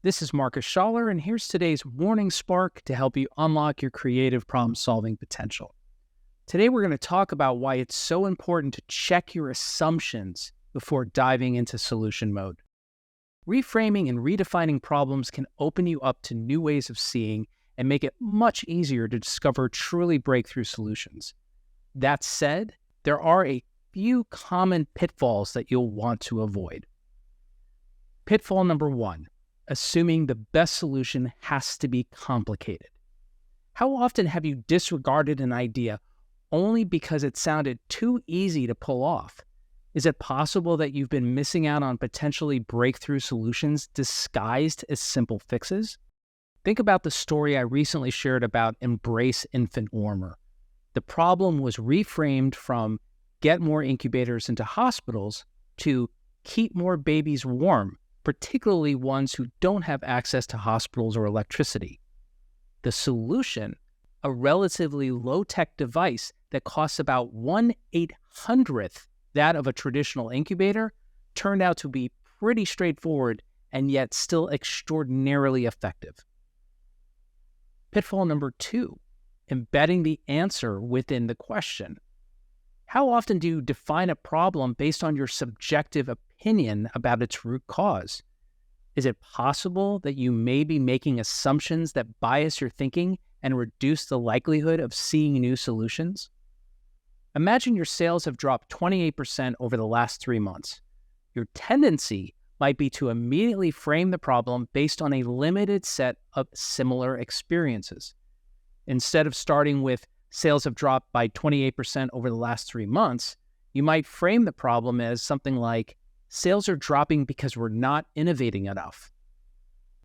This is Marcus Schaller, and here's today's Morning Spark to help you unlock your creative problem-solving potential. Today, we're going to talk about why it's so important to check your assumptions before diving into solution mode. Reframing and redefining problems can open you up to new ways of seeing and make it much easier to discover truly breakthrough solutions. That said, there are a few common pitfalls that you'll want to avoid. Pitfall number 1. Assuming the best solution has to be complicated. How often have you disregarded an idea only because it sounded too easy to pull off? Is it possible that you've been missing out on potentially breakthrough solutions disguised as simple fixes? Think about the story I recently shared about Embrace Infant Warmer. The problem was reframed from get more incubators into hospitals to keep more babies warm, particularly ones who don't have access to hospitals or electricity. The solution, a relatively low-tech device that costs about 1/800th that of a traditional incubator, turned out to be pretty straightforward and yet still extraordinarily effective. Pitfall number 2, embedding the answer within the question. How often do you define a problem based on your subjective opinion about its root cause? Is it possible that you may be making assumptions that bias your thinking and reduce the likelihood of seeing new solutions? Imagine your sales have dropped 28% over the last 3 months. Your tendency might be to immediately frame the problem based on a limited set of similar experiences. Instead of starting with sales have dropped by 28% over the last 3 months, you might frame the problem as something like, sales are dropping because we're not innovating enough.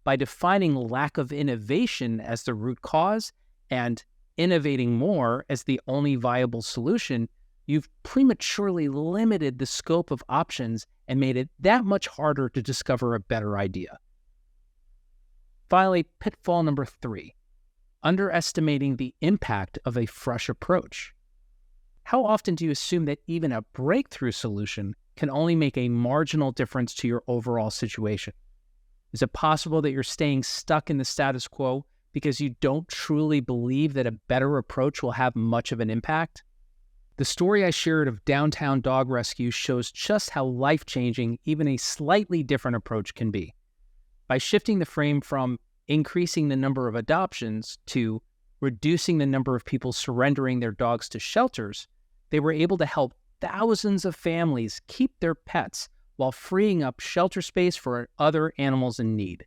By defining lack of innovation as the root cause and innovating more as the only viable solution, you've prematurely limited the scope of options and made it that much harder to discover a better idea. Finally, pitfall number 3. Underestimating the impact of a fresh approach. How often do you assume that even a breakthrough solution can only make a marginal difference to your overall situation? Is it possible that you're staying stuck in the status quo because you don't truly believe that a better approach will have much of an impact? The story I shared of downtown dog rescue shows just how life-changing even a slightly different approach can be. By shifting the frame from increasing the number of adoptions to reducing the number of people surrendering their dogs to shelters, they were able to help thousands of families keep their pets while freeing up shelter space for other animals in need,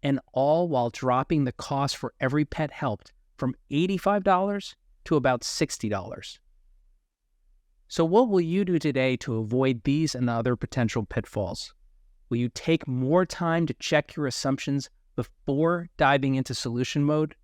and all while dropping the cost for every pet helped from $85 to about $60. So what will you do today to avoid these and other potential pitfalls? Will you take more time to check your assumptions before diving into solution mode?